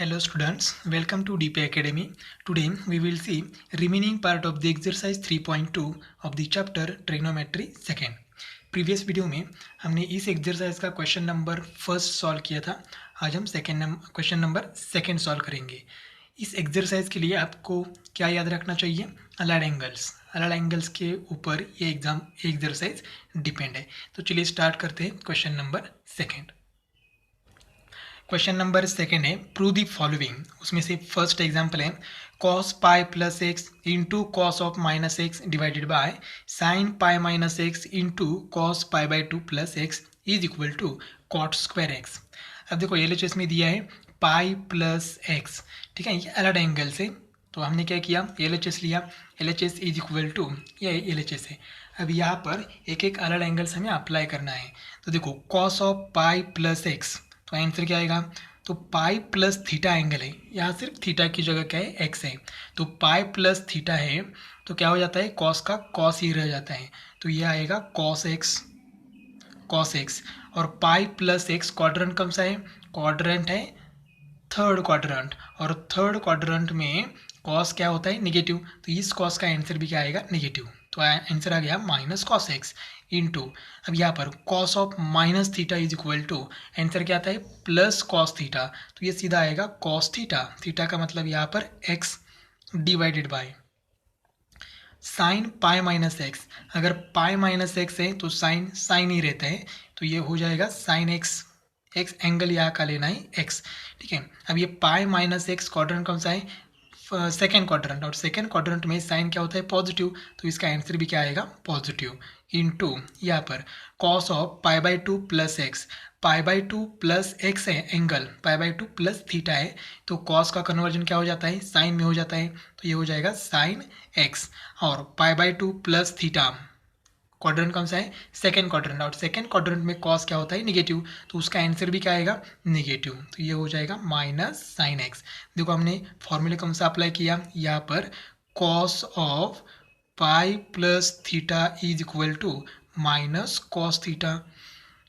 Hello students, welcome to DP Academy. Today we will see remaining part of the exercise 3.2 of the chapter trigonometry second. Previous video में हमने इस exercise का question number first solve किया था. आज हम question number second solve करेंगे. इस एक्सरसाइज के लिए आपको क्या याद रखना चाहिए? अलाइड एंगल्स के ऊपर ये एक्सरसाइज डिपेंड है. तो चलिए स्टार्ट करते हैं question number second. Question number second है प्रूव द फॉलोइंग. उसमें से फर्स्ट एग्जांपल है cos pi plus x into cos of minus x divided by sine pi minus x into cos pi by two plus x is equal to cot square x. अब देखो LHS में दिया है pi plus x, ठीक है, ये अलग angle से. तो हमने क्या किया, LHS लिया. LHS इज इक्वल टू, ये LHS है. अब यहाँ पर एक एक अलग एंगल्स हमें अप्लाई करना है. तो देखो cos of pi plus x, तो आंसर क्या आएगा? तो पाई प्लस थीटा एंगल है, यहाँ सिर्फ थीटा की जगह क्या है, एक्स है. तो पाई प्लस थीटा है तो क्या हो जाता है, कॉस का कॉस ही रह जाता है. तो ये आएगा कॉस एक्स. और पाई प्लस एक्स क्वाड्रेंट कौन सा है? क्वाड्रेंट है थर्ड क्वाड्रेंट. और थर्ड क्वाड्रेंट में कॉस क्या होता है, नेगेटिव. तो इस कॉस का आंसर भी क्या आएगा, नेगेटिव. तो आंसर आ गया माइनस कॉस एक्स इंटू. अब यहाँ पर cos of minus theta is equal to, answer क्या आता है, प्लस कॉस थीटा. तो ये सीधा आएगा कॉस थीटा का मतलब यहाँ पर x divided by sine pi minus x. अगर पाई माइनस एक्स है तो साइन ही रहता है. तो ये हो जाएगा साइन एक्स एंगल यहाँ का लेना है एक्स, ठीक है. अब ये पाई माइनस एक्स क्वाड्रेंट कौन सा है, सेकेंड क्वाड्रेंट. और सेकेंड क्वाड्रेंट में साइन क्या होता है, पॉजिटिव. तो इसका आंसर भी क्या आएगा, पॉजिटिव. इंटू यहाँ पर cos of pi by two plus x. Pi by two plus x है angle, pi by two plus theta है. तो कॉस का कन्वर्जन क्या हो जाता है, साइन में हो जाता है. तो ये हो जाएगा साइन एक्स. और पाई by two plus theta quadrant कौन सा है, सेकेंड क्वाड्रेंट. और सेकेंड क्वाड्रेंट में कॉस क्या होता है, नेगेटिव. तो उसका आंसर भी क्या आएगा, नेगेटिव. तो ये हो जाएगा माइनस साइन एक्स. देखो हमने फॉर्मूले कौन सा अप्लाई किया, यहाँ पर cos of pi plus theta is equal to minus cos theta.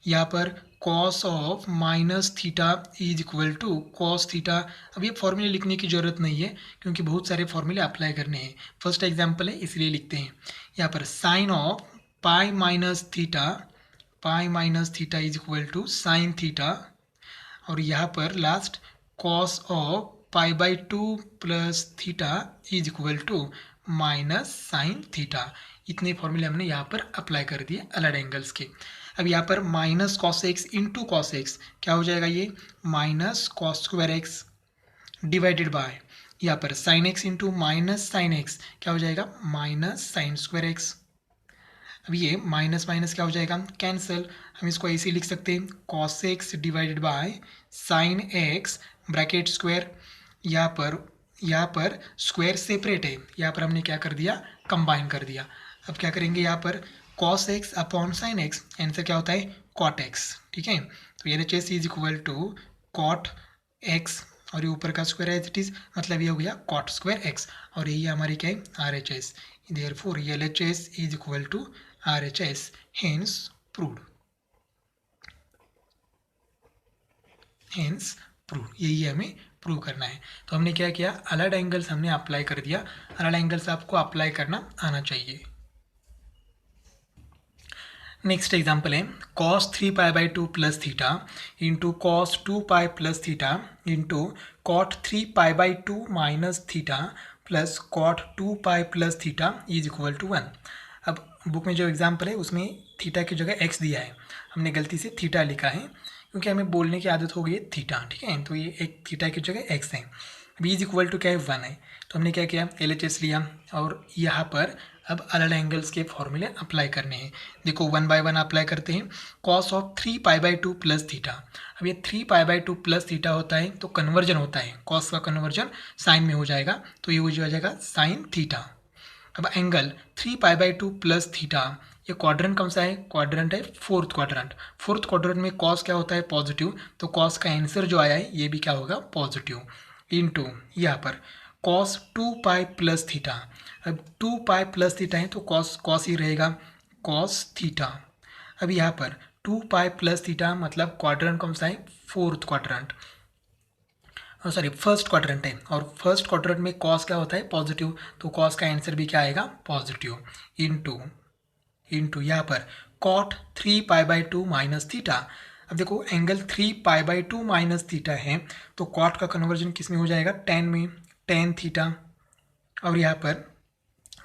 यहाँ पर cos of minus theta is equal to cos theta. अब ये फॉर्मूले लिखने की ज़रूरत नहीं है क्योंकि बहुत सारे फॉर्मूले अप्लाई करने हैं. फर्स्ट एग्जांपल है इसलिए लिखते हैं. यहाँ पर sine of pi minus theta is equal to sine theta. और यहाँ पर last cos of pi by two plus theta is equal to minus sine theta. इतने फॉर्मूले हमने यहाँ पर अप्लाई कर दिए अलग एंगल्स के. अब यहाँ पर minus cos x into cos x क्या हो जाएगा, ये minus cos square x divided bye यहाँ पर sine x into minus sine x क्या हो जाएगा, माइनस साइन स्क्वायर एक्स. अब ये माइनस माइनस क्या हो जाएगा, कैंसिल. हम इसको ऐसे लिख सकते हैं cos x divided by sine x bracket square. यहाँ पर स्क्वायर सेपरेट है, यहाँ पर हमने क्या कर दिया, कंबाइन कर दिया. अब क्या करेंगे, यहाँ पर cos x upon sine x, answer क्या होता है, कॉट एक्स, ठीक है. तो LHS is equal to cot x और ये ऊपर का स्क्वायर एज इट इज, मतलब ये हो गया कॉट स्क्वायर एक्स. और यही हमारी क्या है, RHS. Therefore LHS is equal to RHS, hence proved. यही हमें प्रूव करना है. तो हमने क्या किया, अलग एंगल्स हमने अप्लाई कर दिया. अलग एंगल्स आपको अप्लाई करना आना चाहिए. नेक्स्ट एग्जाम्पल है cos 3 pi by two plus theta into cos 2 pi plus theta into cot 3 pi by two minus theta plus cot 2 pi plus theta is equal to 1. अब book में जो example है उसमें theta की जगह x दिया है, हमने गलती से थीटा लिखा है क्योंकि हमें बोलने की आदत हो गई है थीटा, ठीक है. तो ये एक थीटा की जगह एक्स है. बी इज इक्वल टू क्या है, 1 है. तो हमने क्या किया, LHS लिया और यहाँ पर अब अलग एंगल्स के फॉर्मूले अप्लाई करने हैं. देखो 1 बाय 1 अप्लाई करते हैं. Cos of 3 pi by two plus theta. अब ये 3 pi by two plus theta होता है तो कन्वर्जन होता है, कॉस का कन्वर्जन साइन में हो जाएगा. तो ये हो जाएगा साइन थीटा. अब angle 3 pi by two plus theta, ये क्वाड्रेंट कौन सा है, क्वाड्रेंट है फोर्थ क्वाड्रेंट में कॉस क्या होता है, पॉजिटिव. तो कॉस का आंसर जो आया है ये भी क्या होगा, पॉजिटिव. इंटू यहाँ पर कॉस 2 पाई प्लस थीटा. अब 2 पाई प्लस थीटा है तो कॉस ही रहेगा, कॉस थीटा. अब यहाँ पर 2 पाई प्लस थीटा मतलब क्वाड्रेंट कौन सा है, fourth quadrant. Sorry first quadrant है, और फर्स्ट क्वाड्रेंट में कॉस क्या होता है पॉजिटिव, तो कॉस का आंसर भी क्या आएगा पॉजिटिव। इंटू यहाँ पर कॉट 3π/2 माइनस थीटा। अब देखो एंगल 3π/2 माइनस थीटा है, तो कॉट का कन्वर्जन किस में हो जाएगा टेन में, टेन थीटा। और यहाँ पर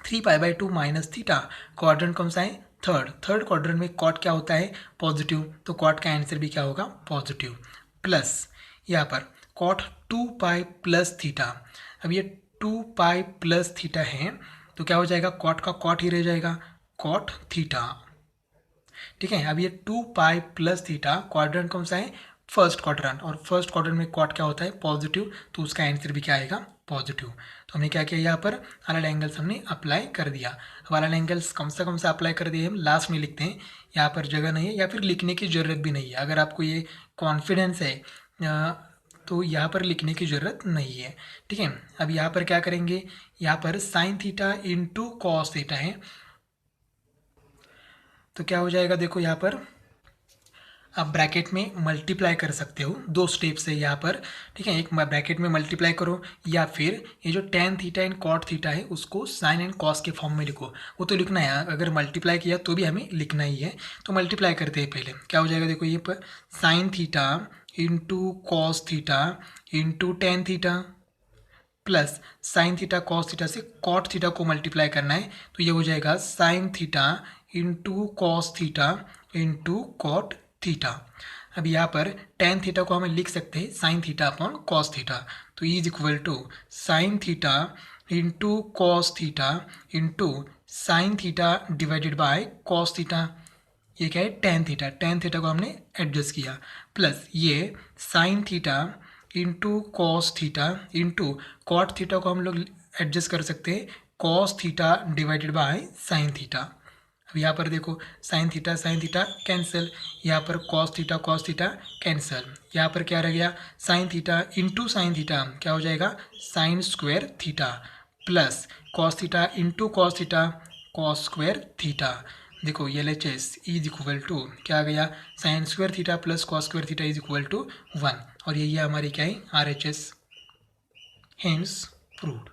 3π/2 माइनस थीटा क्वाड्रेंट कौन सा है थर्ड क्वाड्रेंट में कॉट क्या होता है पॉजिटिव, तो कॉट का आंसर भी क्या होगा पॉजिटिव। प्लस यहाँ पर कॉट 2π प्लस थीटा। अब ये 2π प्लस थीटा है, तो क्या हो जाएगा कॉट का कॉट ही रह जाएगा कॉट थीटा। ठीक है, अब ये 2π प्लस थीटा क्वाड्रेंट कौन सा है फर्स्ट क्वाड्रेंट, और फर्स्ट क्वाड्रेंट में कॉट क्या होता है पॉजिटिव, तो उसका आंसर भी क्या आएगा पॉजिटिव। तो हमने क्या किया यहाँ पर अलग एंगल्स हमने अप्लाई कर दिया। अब अलग एंगल्स कौन सा अप्लाई कर दिए हम लास्ट में लिखते हैं, यहाँ पर जगह नहीं है या फिर लिखने की ज़रूरत भी नहीं है। अगर आपको ये कॉन्फिडेंस है तो यहाँ पर लिखने की ज़रूरत नहीं है। ठीक है, अब यहाँ पर क्या करेंगे, यहाँ पर sine theta into cos theta है, तो क्या हो जाएगा देखो यहाँ पर आप ब्रैकेट में मल्टीप्लाई कर सकते हो, दो स्टेप्स है यहाँ पर। ठीक है, एक ब्रैकेट में मल्टीप्लाई करो, या फिर ये जो tan theta and cot theta है उसको साइन एंड कॉस के फॉर्म में लिखो, वो तो लिखना है, अगर मल्टीप्लाई किया तो भी हमें लिखना ही है। तो मल्टीप्लाई करते हैं पहले, क्या हो जाएगा देखो ये पर sine theta into cos theta into tan theta, plus sine theta cos theta से कॉट थीटा को मल्टीप्लाई करना है, तो ये हो जाएगा sine theta into cos theta into cot theta. अब यहाँ पर टेन थीटा को हमें लिख सकते हैं sine theta upon cos theta, तो is equal to sine theta into cos theta into sine theta divided by cos theta. ये क्या है टेन थीटा को हमने एडजस्ट किया, प्लस ये sine theta into cos theta into cot theta को हम लोग एडजस्ट कर सकते हैं cos theta divided by sine theta. अब यहाँ पर देखो साइन थीटा कैंसिल, यहाँ पर कॉस थीटा कैंसिल, यहाँ पर क्या रह गया sine theta into sine theta क्या हो जाएगा sine square theta, plus cos theta into cos theta cos square theta. देखो ये LHS इज इक्वल टू क्या आ गया sine square theta plus cos square theta is equal to 1, और यही है हमारी क्या है RHS। Hence proved.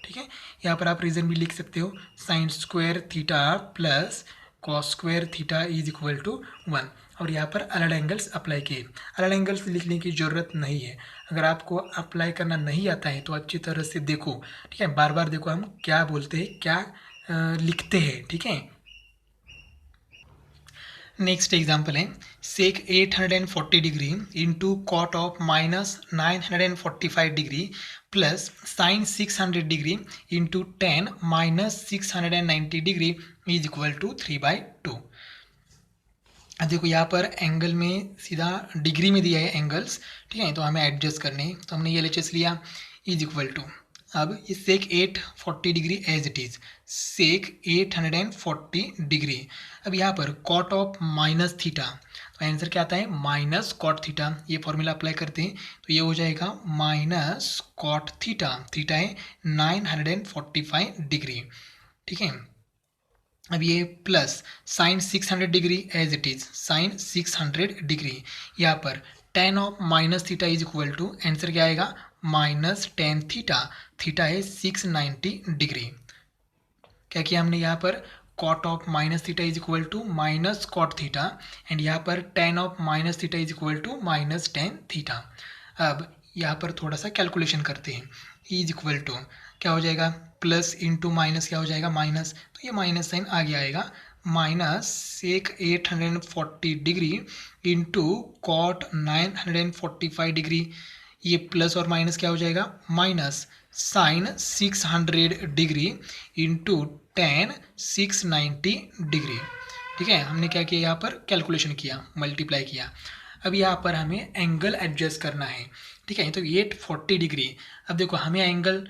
ठीक है, यहाँ पर आप रीजन भी लिख सकते हो sine square theta plus cos square theta is equal to 1, और यहाँ पर अलग एंगल्स अप्लाई किए। अलग एंगल्स लिखने की ज़रूरत नहीं है, अगर आपको अप्लाई करना नहीं आता है तो अच्छी तरह से देखो। ठीक है, बार बार देखो हम क्या बोलते हैं क्या लिखते हैं। ठीक है, नेक्स्ट एग्जाम्पल है sec 840 degree into cot of minus 945 degree plus sine 600 degree into 10 minus 690 degree is equal to 3/2। अब देखो यहाँ पर एंगल में सीधा डिग्री में दिया है एंगल्स। ठीक है, तो हमें एडजस्ट करने हैं, तो हमने ये LHS लिया इज इक्वल टू, अब ये sec 840 degree as it is sec 840 degree. अब यहाँ पर कॉट ऑफ माइनस थीटा, तो आंसर क्या आता है माइनस कॉट थीटा, ये फॉर्मूला अप्लाई करते हैं तो ये हो जाएगा माइनस कॉट थीटा है 945 डिग्री। ठीक है, अब ये plus sine 600 degree as it is sine 600 degree, यहाँ पर tan of minus theta is equal to answer क्या आएगा माइनस टेन थीटा है 690 डिग्री। क्या किया हमने यहाँ पर cot of minus theta is equal to minus cot theta, and यहाँ पर tan of minus theta is equal to minus tan theta. अब यहाँ पर थोड़ा सा कैलकुलेशन करते हैं, इज इक्वल टू क्या हो जाएगा प्लस इंटू माइनस क्या हो जाएगा माइनस, तो ये माइनस साइन आगे आएगा, minus sec 840 degree into cot 945 degree, ये प्लस और माइनस क्या हो जाएगा minus sine 600 degree into tan 690 degree. ठीक है, हमने क्या किया यहाँ पर कैलकुलेशन किया मल्टीप्लाई किया। अब यहाँ पर हमें एंगल एडजस्ट करना है। ठीक है, तो 840 डिग्री, अब देखो हमें एंगल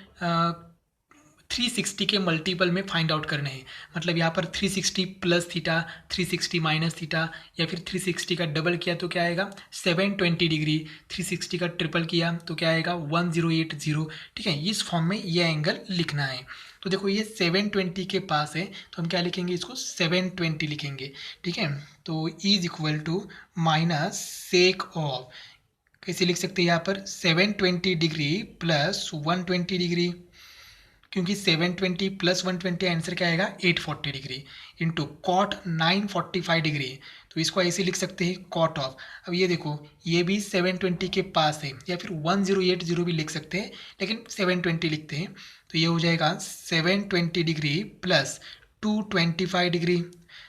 360 के मल्टीपल में फाइंड आउट करने हैं, मतलब यहाँ पर 360 प्लस थीटा 360 माइनस थीटा, या फिर 360 का डबल किया तो क्या आएगा 720 डिग्री, 360 का ट्रिपल किया तो क्या आएगा 1080। ठीक है, इस फॉर्म में ये एंगल लिखना है। तो देखो ये 720 के पास है तो हम क्या लिखेंगे इसको 720 लिखेंगे। ठीक है, तो is equal to minus sec of कैसे लिख सकते हैं यहाँ पर 720 डिग्री प्लस 120 डिग्री, क्योंकि 720 प्लस 120 आंसर क्या आएगा 840 डिग्री इंटू कॉट 945 डिग्री। तो इसको ऐसे लिख सकते हैं कॉट ऑफ। अब ये देखो ये भी 720 के पास है, या फिर 1080 भी लिख सकते हैं, लेकिन 720 लिखते हैं। तो ये हो जाएगा 720 degree plus 225 degree.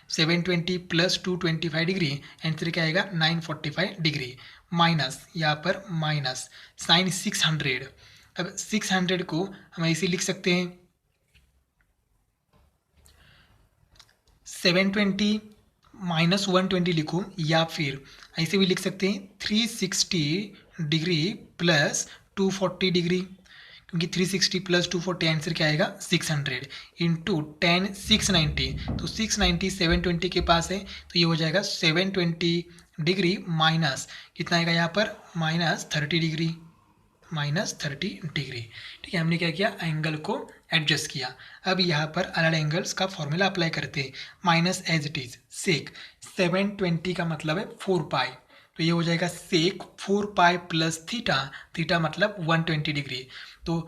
720 plus 225 degree answer क्या आएगा 945 डिग्री, माइनस यहाँ पर माइनस साइन 600। अब 600 को हम ऐसे लिख सकते हैं 720 माइनस 120 लिखो, या फिर ऐसे भी लिख सकते हैं 360 डिग्री प्लस 240 डिग्री, क्योंकि 360 प्लस 240 आंसर क्या आएगा 600 इंटू 10 690। तो 690 720 के पास है, तो ये हो जाएगा 720 डिग्री माइनस कितना आएगा यहाँ पर माइनस 30 डिग्री, माइनस 30 डिग्री। ठीक है, हमने क्या किया एंगल को एडजस्ट किया। अब यहाँ पर अलग एंगल्स का फॉर्मूला अप्लाई करते हैं। Minus as it is sec 720 का मतलब है 4 पाई, तो ये हो जाएगा सेक 4 पाई प्लस थीटा, थीटा मतलब 120 डिग्री। तो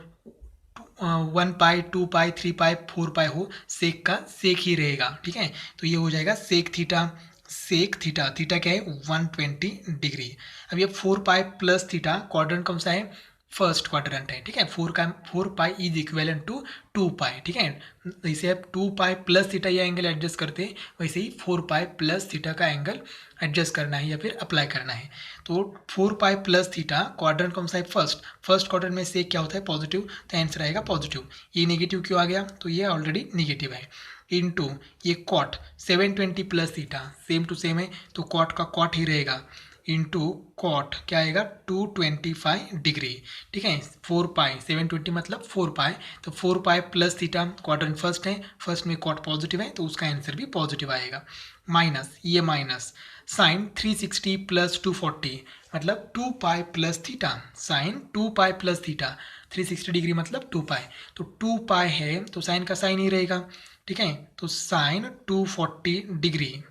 1 पाई 2 पाई 3 पाई 4 पाई हो, सेक का सेक ही रहेगा। ठीक है, तो ये हो जाएगा sec theta, sec theta, theta क्या है 120 डिग्री। अब ये 4 पाई प्लस थीटा क्वाड्रेंट कौन सा है फर्स्ट क्वाड्रेंट है। ठीक है, 4 पाई इज इक्वेलेंट टू 2 पाई। ठीक है, जैसे आप 2 पाई प्लस थीटा ये एंगल एडजस्ट करते हैं, वैसे ही 4 पाई प्लस थीटा का एंगल एडजस्ट करना है या फिर अप्लाई करना है। तो 4 पाई प्लस थीटा क्वाड्रेंट कौन सा है फर्स्ट क्वाड्रेंट में से क्या होता है पॉजिटिव, तो आंसर आएगा पॉजिटिव। ये नेगेटिव क्यों आ गया, तो ये ऑलरेडी नेगेटिव है। इंटू ये cot 720 plus theta same to same है, तो कॉट का कॉट ही रहेगा, इंटू कॉट क्या आएगा 225 डिग्री। ठीक है, 4 पाई 720 मतलब 4 पाई, तो 4 पाई प्लस थीटा क्वाड्रेंट फर्स्ट है, फर्स्ट में कॉट पॉजिटिव है, तो उसका आंसर भी पॉजिटिव आएगा। माइनस ये माइनस साइन 360 प्लस 240 मतलब 2 pi plus theta, sine 2 pi plus theta 360 degree मतलब 2 पाई, तो 2 पाई है तो साइन का साइन ही रहेगा। ठीक है, तो साइन 240 डिग्री।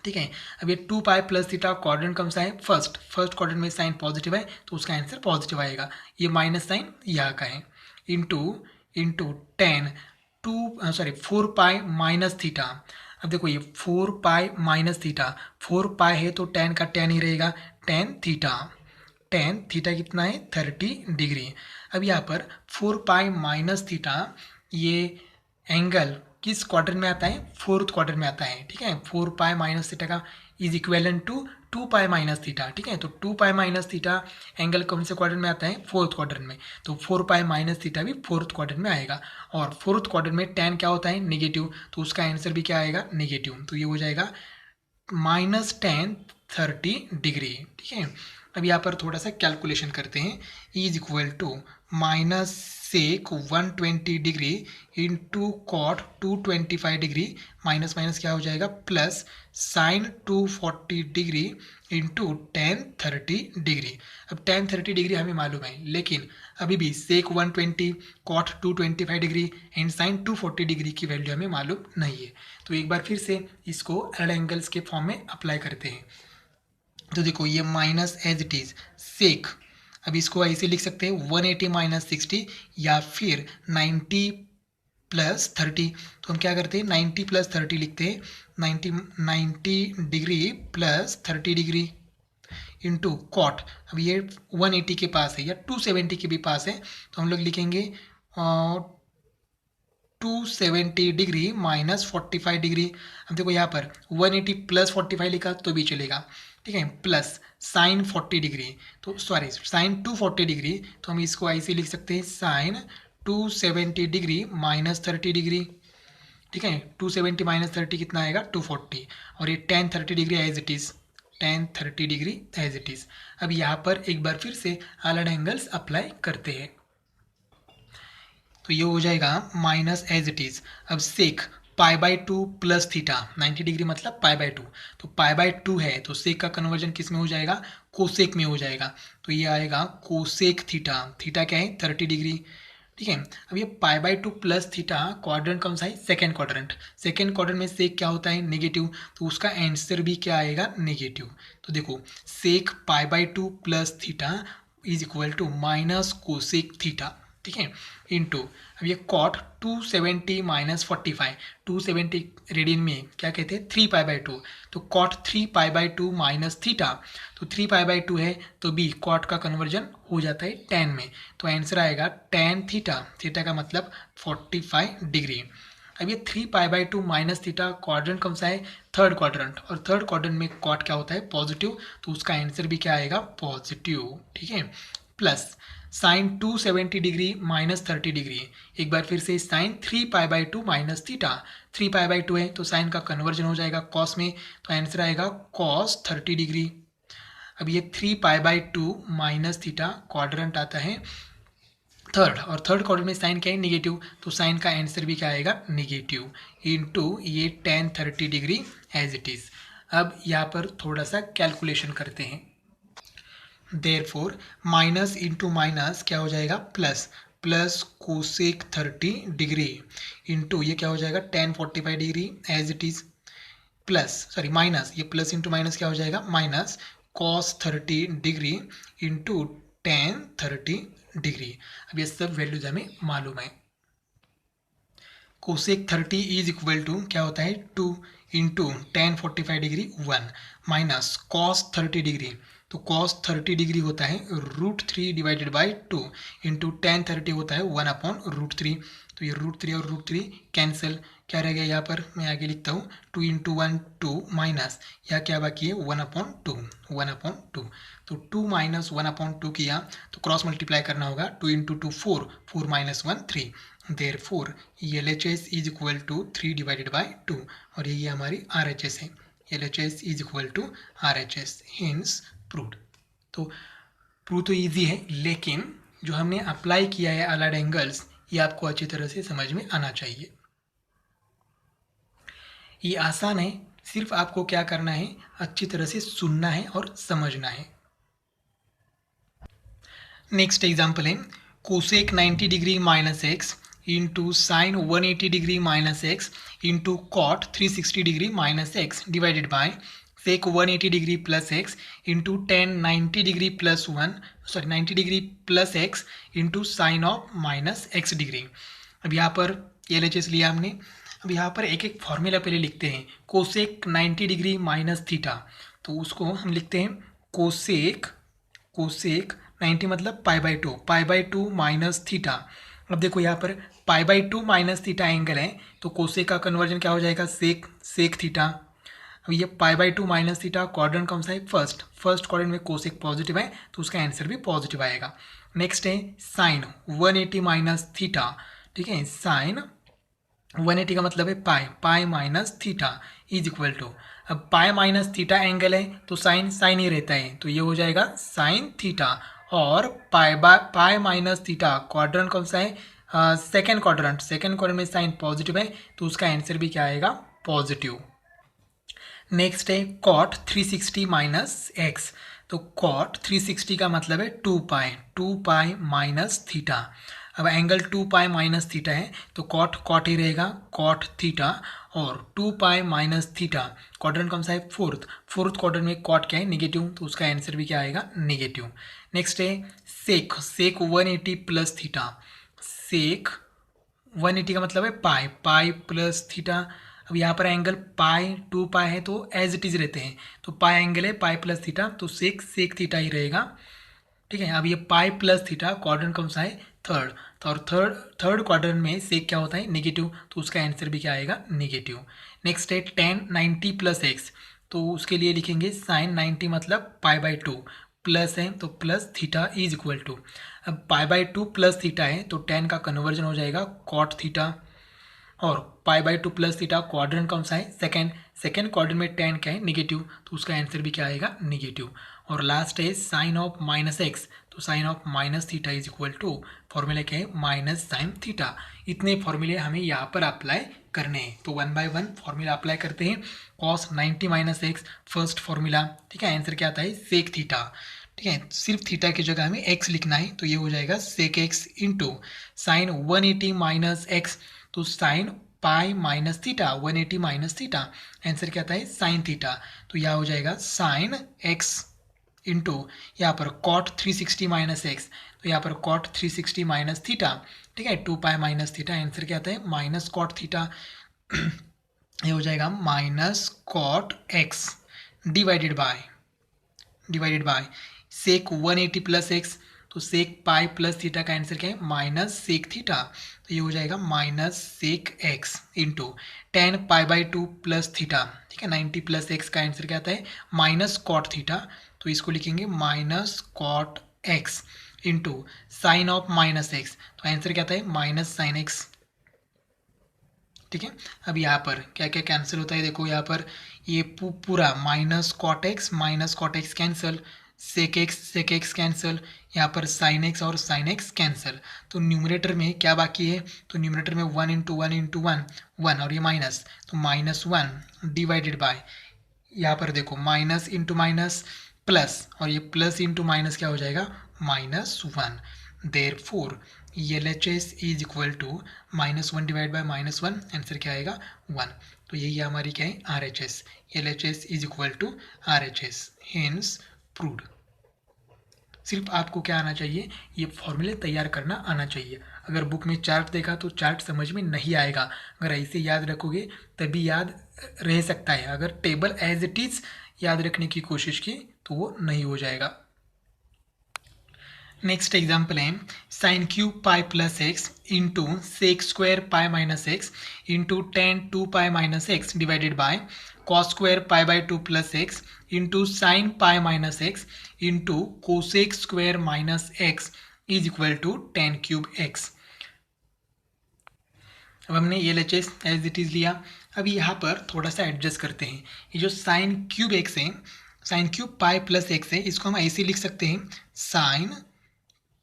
ठीक है, अब ये 2 पाई प्लस थीटा क्वाड्रेंट कौन सा है फर्स्ट क्वाड्रेंट में साइन पॉजिटिव है, तो उसका आंसर पॉजिटिव आएगा। ये माइनस साइन यहाँ का है, into into 4 pi minus theta. अब देखो ये 4 पाई माइनस थीटा, 4 पाई है तो tan का tan ही रहेगा, tan थीटा कितना है 30 डिग्री। अब यहाँ पर 4 पाई माइनस थीटा ये एंगल किस क्वाड्रेंट में आता है फोर्थ क्वाड्रेंट में आता है। ठीक है, 4 पाई माइनस थीटा का is equivalent to 2 pi minus theta. ठीक है, तो 2 पाई माइनस थीटा एंगल कौन से क्वाड्रेंट में आता है फोर्थ क्वाड्रेंट में, तो 4 पाई माइनस थीटा भी फोर्थ क्वाड्रेंट में आएगा। और फोर्थ क्वाड्रेंट में tan क्या होता है नेगेटिव, तो उसका आंसर भी क्या आएगा नेगेटिव, तो ये हो जाएगा माइनस tan 30 डिग्री। ठीक है, अब यहाँ पर थोड़ा सा कैलकुलेशन करते हैं, is equal to minus sec 120 degree into cot 225 degree, minus minus क्या हो जाएगा plus sine 240 degree into tan 30 degree. अब tan 30 डिग्री हमें मालूम है, लेकिन अभी भी sec 120 cot 225 degree and sine 240 degree की वैल्यू हमें मालूम नहीं है। तो एक बार फिर से इसको अलग एंगल्स के फॉर्म में अप्लाई करते हैं। तो देखो ये minus as it is sec, अब इसको ऐसे लिख सकते हैं 180 माइनस 60 या फिर 90 प्लस 30। तो हम क्या करते हैं 90 प्लस 30 लिखते हैं, 90 degree plus 30 degree into cot. अब ये 180 के पास है या 270 के भी पास है, तो हम लोग लिखेंगे 270 डिग्री माइनस 45 डिग्री। अब देखो यहाँ पर 180 प्लस 45 लिखा तो भी चलेगा। ठीक है, प्लस साइन 40 डिग्री, तो सॉरी साइन 240 डिग्री, तो हम इसको ऐसे लिख सकते हैं साइन 270 डिग्री माइनस 30 डिग्री। ठीक है, 270 माइनस 30 कितना आएगा 240, और ये tan 30 degree as it is, tan 30 degree as it is. अब यहाँ पर एक बार फिर से अलग एंगल्स अप्लाई करते हैं, तो ये हो जाएगा माइनस एज इट इज़। अब sec pi by 2 plus theta 90 degree मतलब पाई बाई 2, तो पाई बाई 2 है तो सेक का कन्वर्जन किस में हो जाएगा कोसेक में हो जाएगा, तो ये आएगा कोसेक थीटा, थीटा क्या है 30 डिग्री ठीक है। अब ये pi by two plus theta quadrant कौन सा है, सेकेंड क्वाड्रेंट। सेकेंड क्वाड्रेंट में सेक क्या होता है, नेगेटिव, तो उसका आंसर भी क्या आएगा, नेगेटिव। तो देखो sec pi by two plus theta is equal to minus cosec theta, ठीक है, इनटू अब ये कॉट 270 माइनस 45, 270 रेडियन में क्या कहते हैं 3 पाई बाई टू, तो cot 3 pi by two minus theta, तो 3 पाई बाई टू है तो बी कॉट का कन्वर्जन हो जाता है टेन में, तो आंसर आएगा टेन थीटा, थीटा का मतलब 45 डिग्री। अब ये 3 pi by two minus theta quadrant कौन सा है, थर्ड क्वाड्रेंट, और थर्ड क्वाड्रेंट में कॉट क्या होता है, पॉजिटिव, तो उसका आंसर भी क्या आएगा, पॉजिटिव, ठीक है। Plus sine 270 degree minus 30 degree, एक बार फिर से sine 3 pi by two minus theta, 3 pi by two है तो साइन का कन्वर्जन हो जाएगा कॉस में, तो आंसर आएगा कॉस 30 डिग्री। अब ये 3 pi by two minus theta quadrant आता है थर्ड, और थर्ड क्वाड्रेंट में साइन क्या है, नेगेटिव, तो साइन का आंसर भी क्या आएगा, नेगेटिव, इनटू ये tan 30 degree as it is. अब यहाँ पर थोड़ा सा कैलकुलेशन करते हैं। देयरफॉर माइनस इंटू माइनस क्या हो जाएगा, plus, plus cosec 30 degree into ये क्या हो जाएगा tan 45 degree as it is, plus sorry minus, ये प्लस इंटू माइनस क्या हो जाएगा, minus cos 30 degree into tan 30 degree. अब ये सब वैल्यूज हमें मालूम है। कोसेक 30 इज इक्वल टू क्या होता है, 2 into ten 45 degree 1 minus cos 30 degree, तो कॉस 30 डिग्री होता है √3 डिवाइडेड बाई 2 इंटू टेन 30 होता है 1/√3, तो ये √3 और √3 कैंसिल, क्या रह गया यहाँ पर, मैं आगे लिखता हूँ 2 इंटू 1 2 माइनस यहाँ क्या बाकी है 1/2, 1/2, तो 2 माइनस 1/2 किया तो क्रॉस मल्टीप्लाई करना होगा, 2 into 2 4, 4 minus 1 3, therefore LHS is equal to 3 divided by 2, और ये हमारी RHS है, LHS is equal to RHS, hence proved. तो प्रूव तो ईजी है, लेकिन जो हमने अप्लाई किया है अलाइड एंगल्स ये आपको अच्छी तरह से समझ में आना चाहिए। ये आसान है, सिर्फ आपको क्या करना है, अच्छी तरह से सुनना है और समझना है। नेक्स्ट एग्जाम्पल है cosec 90 degree minus x into sine 180 degree minus x into cot 360 degree minus x divided by sec 180 degree plus x into tan 90 degree plus 90 degree plus x into sine of minus x degree. अब यहाँ पर LHS लिया हमने, अब यहाँ पर एक एक फॉर्मूला पहले लिखते हैं। कोसेक 90 डिग्री माइनस थीटा, तो उसको हम लिखते हैं कोसेक 90 मतलब pi by two minus theta. अब देखो यहाँ पर पाई by two minus theta angle है, तो कोसेक का कन्वर्जन क्या हो जाएगा, सेक थीटा। अब ये pi by two minus theta quadrant कौन सा है, फर्स्ट क्वाड्रेंट में कोसेक पॉजिटिव है तो उसका आंसर भी पॉजिटिव आएगा। नेक्स्ट है साइन 180 माइनस थीटा, ठीक है, साइन 180 का मतलब है pi minus theta is equal to, अब पाई माइनस थीटा एंगल है तो साइन ही रहता है, तो ये हो जाएगा साइन थीटा, और पाई माइनस थीटा क्वाड्रेंट कौन सा है, सेकेंड क्वाड्रेंट में साइन पॉजिटिव है तो उसका आंसर भी क्या आएगा, पॉजिटिव। नेक्स्ट है कॉट 360 माइनस एक्स, तो कॉट 360 का मतलब है 2 पाई माइनस थीटा। अब एंगल 2 पाई माइनस थीटा है तो कॉट ही रहेगा, कॉट थीटा, और 2 पाई माइनस थीटा क्वाड्रेंट कौन सा है, फोर्थ क्वाड्रेंट में कॉट क्या है, नेगेटिव, तो उसका आंसर भी क्या आएगा, नेगेटिव। नेक्स्ट है सेक 180 प्लस थीटा, सेक 180 का मतलब है पाई प्लस थीटा। अब यहाँ पर एंगल पाई 2 पाई है तो एज इट इज़ रहते हैं, तो पाई एंगल है पाई प्लस थीटा, तो सेक थीटा ही रहेगा, ठीक है। अब ये पाई प्लस थीटा क्वाड्रेंट कौन सा है, थर्ड, तो और थर्ड क्वाड्रेंट में सेक क्या होता है, नेगेटिव, तो उसका आंसर भी क्या आएगा, नेगेटिव। नेक्स्ट है टेन 90 प्लस एक्स, तो उसके लिए लिखेंगे साइन 90 मतलब पाई बाई टू, प्लस है तो plus theta is equal to, अब pi by two plus theta है तो टेन का कन्वर्जन हो जाएगा कॉट थीटा, और पाई by two plus theta quadrant कौन सा है, सेकेंड क्वाड्रेंट में टेन क्या है, नेगेटिव, तो उसका आंसर भी क्या आएगा, नेगेटिव। और लास्ट है साइन ऑफ माइनस एक्स, तो sine of minus theta is equal to formula क्या है, माइनस साइन थीटा। इतने फॉर्मूले हमें यहाँ पर अप्लाई करने हैं, तो 1 बाय 1 फॉर्मूला अप्लाई करते हैं। Cos 90 minus x first formula, ठीक है, आंसर क्या आता है, सेक थीटा। ठीक है, सिर्फ थीटा की जगह हमें एक्स लिखना है, तो ये हो जाएगा sec x into sine 180 minus x, तो sine pi minus theta, 180 minus theta, answer क्या आता है साइन थीटा, तो यह हो जाएगा साइन एक्स इंटू यहाँ पर कॉट 360 माइनस एक्स, तो यहाँ पर कॉट 360 माइनस थीटा, ठीक है, 2 पाई माइनस थीटा, आंसर क्या आता है माइनस कॉट थीटा, ये हो जाएगा minus cot x divided by sec 180 plus x, तो सेक पाई प्लस थीटा का आंसर क्या है माइनस सेक थीटा, तो ये हो जाएगा minus sec x into 10 pi by 2 plus theta, ठीक है, 90 प्लस एक्स का आंसर क्या आता है माइनस कॉट थीटा, तो इसको लिखेंगे minus cot x into sine of minus x, तो आंसर क्या आता है माइनस साइन एक्स। ठीक है, अब यहाँ पर क्या क्या कैंसिल होता है, देखो यहाँ पर ये पूरा minus cot x cancel, sec x cancel, यहाँ पर साइन एक्स और साइन एक्स कैंसिल, तो न्यूमरेटर में क्या बाकी है, तो न्यूमरेटर में 1 into one into one one और ये माइनस, तो माइनस वन डिवाइडेड बाय, यहाँ पर देखो माइनस इंटू माइनस प्लस, और ये प्लस इंटू माइनस क्या हो जाएगा minus one, therefore LHS is equal to minus one divide by minus one, answer क्या आएगा वन, तो यही हमारी क्या है RHS, LHS is equal to RHS, hence proved. सिर्फ आपको क्या आना चाहिए, ये फॉर्मूले तैयार करना आना चाहिए। अगर बुक में चार्ट देखा तो चार्ट समझ में नहीं आएगा, अगर ऐसे याद रखोगे तभी याद रह सकता है, अगर टेबल एज इट इज याद रखने की कोशिश की तो वो नहीं हो जाएगा। नेक्स्ट एग्जाम्पल है sine cube pi plus x into sec square pi minus x into tan 2 pi minus x divided by cos square pi by 2 plus x into sine pi minus x into cosec square minus x is equal to tan cube x. अब हमने LHS as it is लिया, अब यहाँ पर थोड़ा सा adjust करते हैं, ये जो साइन क्यूब एक्स है, sine cube pi plus x है, इसको हम ऐसे लिख सकते हैं sine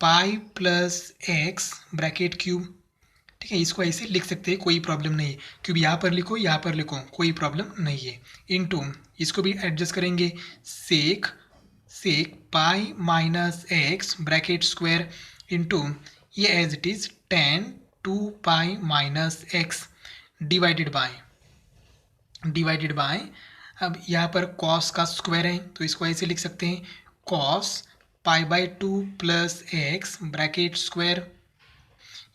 pi plus x bracket cube, ठीक है, इसको ऐसे लिख सकते हैं, कोई प्रॉब्लम नहीं है, क्यूब यहाँ पर लिखो यहाँ पर लिखो कोई प्रॉब्लम नहीं है, इनटू इसको भी एडजस्ट करेंगे sec pi minus x bracket square into ये as it is tan 2 pi minus x divided by अब यहाँ पर कॉस का स्क्वायर है तो इसको ऐसे लिख सकते हैं cos pi by 2 plus x bracket square,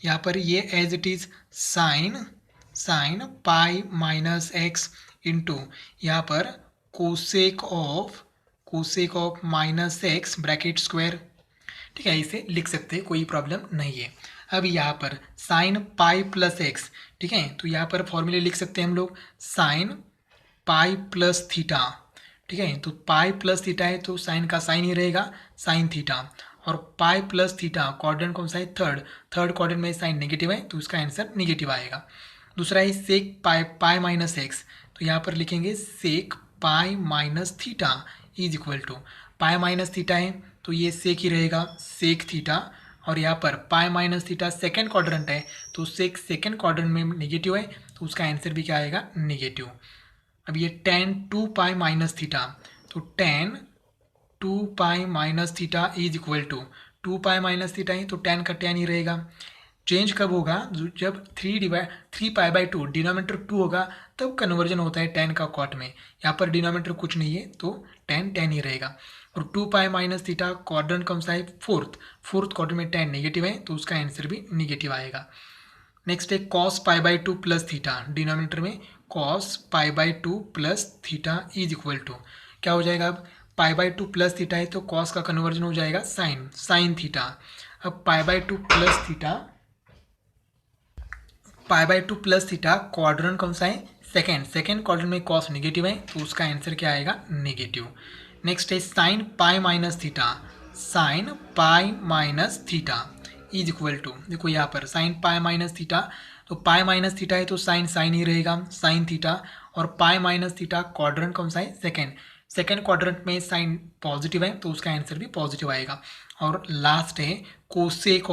यहाँ पर ये as it is sine pi minus x into यहाँ पर cosec of minus x bracket square, ठीक है, इसे लिख सकते हैं, कोई प्रॉब्लम नहीं है। अब यहाँ पर साइन पाई प्लस एक्स, ठीक है, तो यहाँ पर फॉर्मूले लिख सकते हैं हम लोग साइन पाई प्लस थीटा, ठीक है, तो पाई प्लस थीटा है तो साइन का साइन ही रहेगा साइन थीटा, और पाई प्लस थीटा क्वाड्रेंट कौन सा है थर्ड क्वाड्रेंट में साइन नेगेटिव है तो उसका आंसर नेगेटिव आएगा। दूसरा है सेक पाई माइनस एक्स, तो यहाँ पर लिखेंगे sec pi minus theta is equal to pi minus theta है तो ये सेक ही रहेगा सेक थीटा, और यहाँ पर पाई माइनस थीटा सेकेंड क्वाड्रेंट है तो सेक सेकेंड क्वाड्रेंट में नेगेटिव है तो उसका आंसर भी क्या आएगा नेगेटिव। अब ये टेन 2 पाई माइनस थीटा, तो tan 2 pi minus theta is equal to 2 pi minus theta है तो टेन का टेन ही रहेगा, चेंज कब होगा जब 3 पाई बाई 2 डिनोमिनेटर 2 होगा तब कन्वर्जन होता है टेन का कॉट में, यहाँ पर डिनोमिनेटर कुछ नहीं है तो टेन ही रहेगा, और 2 पाई माइनस थीटा क्वाड्रेंट कौन सा है फोर्थ क्वाड्रेंट में टेन नेगेटिव है तो उसका आंसर भी नेगेटिव आएगा। नेक्स्ट है cos pi by 2 plus theta, denominator में cos pi by 2 plus theta is equal to क्या हो जाएगा, अब पाई बाई 2 प्लस थीटा है तो कॉस का कन्वर्जन हो जाएगा साइन थीटा, अब pi by 2 plus theta quadrant कौन सा है सेकेंड क्वाड्रेंट में कॉस नेगेटिव है तो उसका आंसर क्या आएगा नेगेटिव। नेक्स्ट है sine pi minus theta is equal to, देखो यहाँ पर साइन पाई माइनस थीटा, तो पाई माइनस थीटा है तो साइन ही रहेगा साइन थीटा, और पाई माइनस थीटा क्वाड्रेंट कौन सा है सेकेंड क्वाड्रेंट में साइन पॉजिटिव है तो उसका आंसर भी पॉजिटिव आएगा, और लास्ट है cosec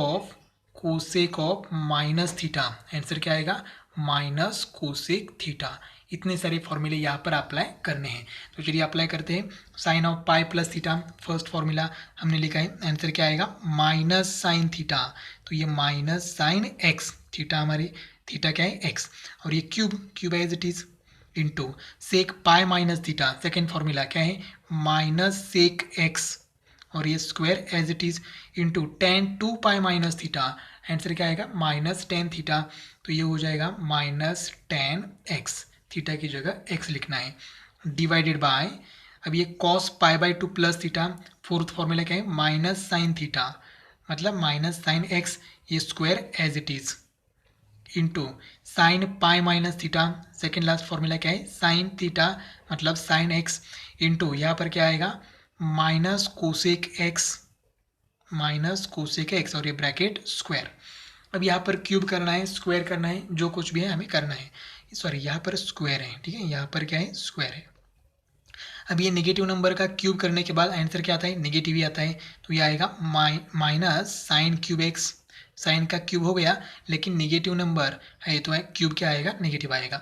of minus theta, answer क्या आएगा माइनस कोसेक थीटा, इतने सारे फॉर्मूले यहाँ पर अप्लाई करने हैं। तो चलिए अप्लाई करते हैं। Sine of pi plus theta, first formula हमने लिखा है, आंसर क्या आएगा माइनस साइन थीटा, तो ये माइनस साइन एक्स, थीटा हमारी थीटा क्या है एक्स, और ये cube as it is into sec pi minus theta, second formula क्या है माइनस सेक एक्स, और ये square as it is into tan two pi minus theta, answer क्या आएगा माइनस टेन थीटा, तो ये हो जाएगा माइनस टेन एक्स, थीटा की जगह एक्स लिखना है, डिवाइडेड बाय अब ये cos pi by two plus theta, fourth formula क्या है माइनस साइन थीटा, मतलब माइनस साइन एक्स, ये square as it is into sine pi minus theta, second last formula क्या है साइन थीटा, मतलब साइन एक्स, इंटू यहाँ पर क्या आएगा माइनस कोसेक एक्स और ये ब्रैकेट स्क्वायर। अब यहाँ पर क्यूब करना है, स्क्वायर करना है, जो कुछ भी है हमें करना है, सॉरी यहाँ पर स्क्वायर है, ठीक है, यहाँ पर क्या है स्क्वायर है। अब ये नेगेटिव नंबर का क्यूब करने के बाद आंसर क्या आता है नेगेटिव ही आता है, तो ये आएगा minus sine cube x, sine का क्यूब हो गया लेकिन नेगेटिव नंबर है तो क्यूब क्या आएगा नेगेटिव आएगा,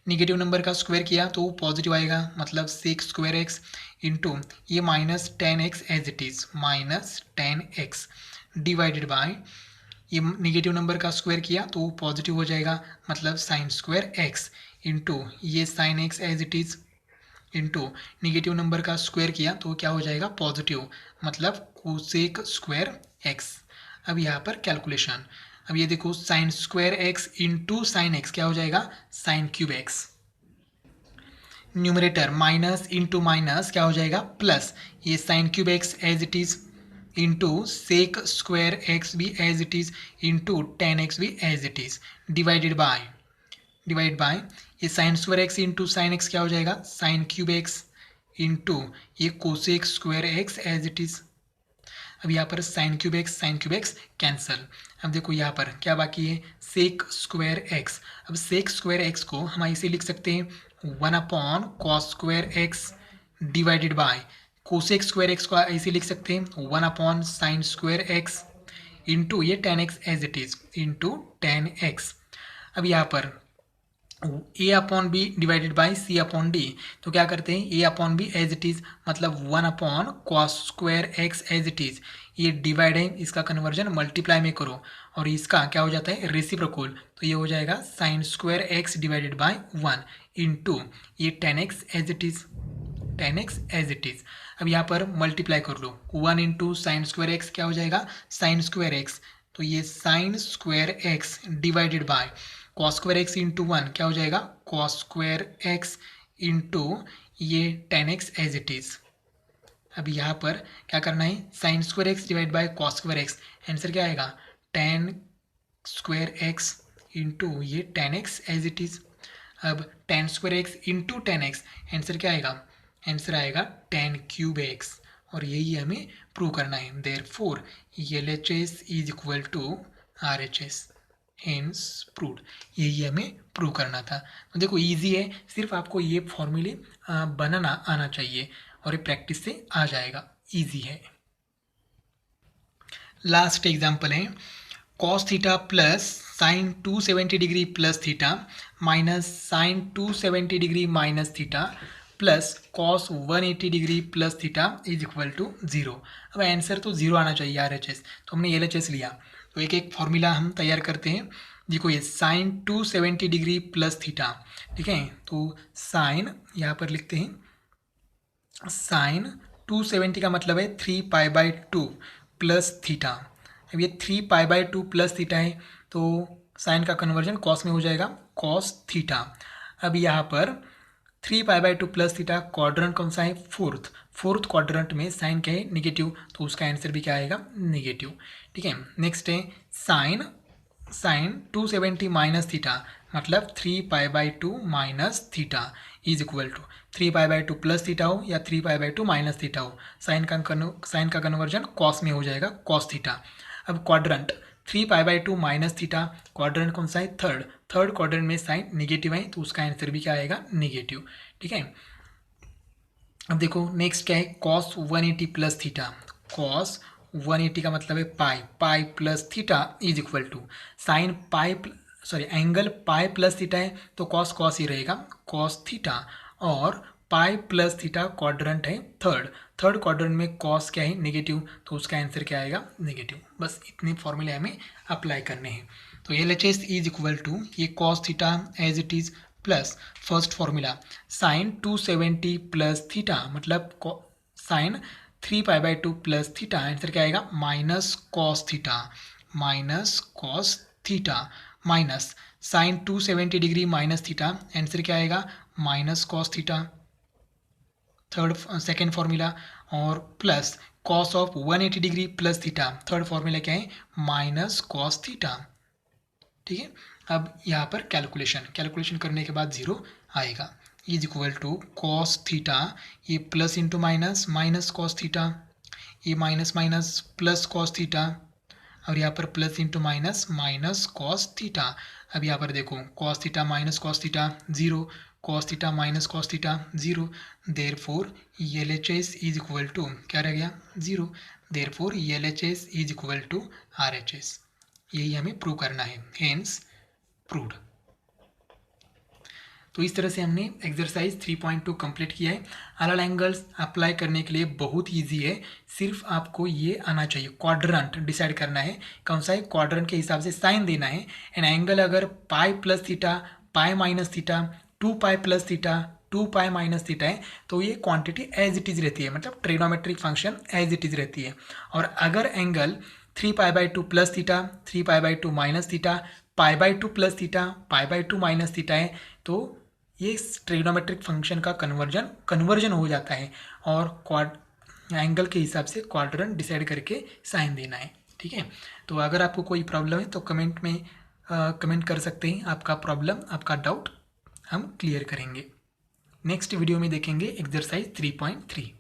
नेगेटिव नंबर का स्क्वायर किया तो पॉजिटिव आएगा, मतलब सेक स्क्वायर एक्स इंटू ये minus tan x as it is minus tan x, divided by ये नेगेटिव नंबर का स्क्वायर किया तो पॉजिटिव हो जाएगा, मतलब साइन स्क्वायर एक्स इंटू ये sine x as it is into negative number का स्क्वायर किया तो क्या हो जाएगा पॉजिटिव, मतलब कोसेक स्क्वायर एक्स। अब यहाँ पर कैलकुलेशन, अब ये देखो sine square x into sine x क्या हो जाएगा sine cube x, numerator minus into minus क्या हो जाएगा प्लस, ये sine cube x as it is into sec square x भी as it is into tan x भी as it is, divide by ये sine square x into sine x क्या हो जाएगा साइन क्यूब एक्स इंटू ये cosec square x as it is. अब यहाँ पर साइन क्यूब एक्स कैंसल। अब देखो यहाँ पर क्या बाकी है सेक स्क्वायर एक्स, अब सेक स्क्वायर एक्स को हम ऐसे लिख सकते हैं one upon cos square x divided by cosec square x को ऐसे लिख सकते हैं one upon sine square x into ये tan x as it is into tan x. अब यहाँ पर a upon b divided by c upon d, तो क्या करते हैं a upon b as it is, मतलब one upon cos square x as it is, ये डिवाइड है इसका कन्वर्जन मल्टीप्लाई में करो और इसका क्या हो जाता है रेसिप्रोकल, तो ये हो जाएगा sine square x divided by one into ये tan x as it is, अब यहाँ पर मल्टीप्लाई कर लो one into sine square x क्या हो जाएगा साइन स्क्वायर एक्स, तो ये sine square x divided by cos square x into one क्या हो जाएगा कॉस स्क्वायर एक्स इंटू ये tan x as it is. अब यहाँ पर क्या करना है sine square x divide bye cos square x, answer क्या आएगा टेन स्क्वायर एक्स इंटू ये tan x as it is. अब tan square x into tan x, answer क्या आएगा आंसर आएगा टेन क्यूब एक्स, और यही हमें प्रूव करना है। Therefore LHS is equal to RHS, hence proved, यही हमें प्रूव करना था। तो देखो इजी है, सिर्फ आपको ये फॉर्मूले बनाना आना चाहिए और ये प्रैक्टिस से आ जाएगा, इजी है। लास्ट एग्जांपल है cos theta plus sine 270 degree plus theta minus sine 270 degree minus theta plus cos 180 degree plus theta is equal to 0। अब आंसर तो 0 आना चाहिए RHS, तो हमने LHS लिया, तो एक एक फॉर्मूला हम तैयार करते हैं। देखो ये साइन 270 डिग्री प्लस थीटा, ठीक है, तो साइन यहाँ पर लिखते हैं साइन 270 का मतलब है 3π/2 प्लस थीटा। अब ये 3π/2 प्लस थीटा है तो साइन का कन्वर्जन कॉस में हो जाएगा कॉस थीटा। अब यहाँ पर 3π/2 प्लस थीटा क्वाड्रेंट कौन सा है फोर्थ क्वाड्रेंट में साइन क्या है निगेटिव, तो उसका आंसर भी क्या आएगा निगेटिव, ठीक है। नेक्स्ट है साइन 270 माइनस थीटा, मतलब 3π/2 minus theta is equal to 3π/2 plus theta हो या 3π/2 माइनस थीटा हो, साइन का कन्वर्जन कॉस में हो जाएगा कॉस थीटा। अब क्वाड्रेंट 3π/2 माइनस थीटा, क्वाड्रेंट कौन सा है थर्ड क्वाड्रेंट में साइन निगेटिव है तो उसका आंसर भी क्या आएगा निगेटिव, ठीक है। अब देखो नेक्स्ट क्या है cos 180 प्लस थीटा, cos 180 का मतलब है pi plus theta is equal to sine pi sorry angle pi plus theta है तो कॉस कॉस ही रहेगा, कॉस थीटा, और पाई प्लस थीटा क्वाड्रेंट है थर्ड क्वाड्रेंट में कॉस क्या है नेगेटिव, तो उसका आंसर क्या आएगा नेगेटिव। बस इतने फॉर्मूले हमें अप्लाई करने हैं। तो L H S is equal to ये cos theta as it is plus first formula sine 270 plus theta मतलब साइन 3π/2 प्लस थीटा, आंसर क्या आएगा minus cos theta minus sine 270 degree minus theta, answer क्या आएगा minus cos theta second formula, और plus cos of 180 degree plus theta, third formula क्या है minus cos theta. ठीक है, अब यहाँ पर कैलकुलेशन करने के बाद जीरो आएगा, is equal to cos theta, ये plus into minus minus cos theta, ये minus minus plus cos theta, और यहाँ पर plus into minus minus cos theta. अब यहाँ पर देखो cos theta minus cos theta zero, cos theta minus cos theta zero, therefore L H S is equal to क्या रह गया zero, therefore L H S is equal to R H S, यही हमें prove करना है, hence proved. तो इस तरह से हमने एक्सरसाइज 3.2 कंप्लीट किया है। अलग एंगल्स अप्लाई करने के लिए बहुत इजी है, सिर्फ आपको ये आना चाहिए, क्वाड्रेंट डिसाइड करना है कौन सा है, क्वाड्रेंट के हिसाब से साइन देना है। एंड एंगल अगर pi plus theta, pi minus theta, 2π plus theta, 2π minus theta है तो ये क्वांटिटी एज इट इज़ रहती है, मतलब trigonometric function as it is रहती है। और अगर angle 3π/2 plus theta, 3π/2 minus theta, π/2 plus theta, π/2 minus theta है तो ये ट्रिग्नोमेट्रिक फंक्शन का कन्वर्जन हो जाता है, और एंगल के हिसाब से क्वाड्रेंट डिसाइड करके साइन देना है। ठीक है, तो अगर आपको कोई प्रॉब्लम है तो कमेंट में कमेंट कर सकते हैं, आपका प्रॉब्लम आपका डाउट हम क्लियर करेंगे। नेक्स्ट वीडियो में देखेंगे एक्सरसाइज 3.3।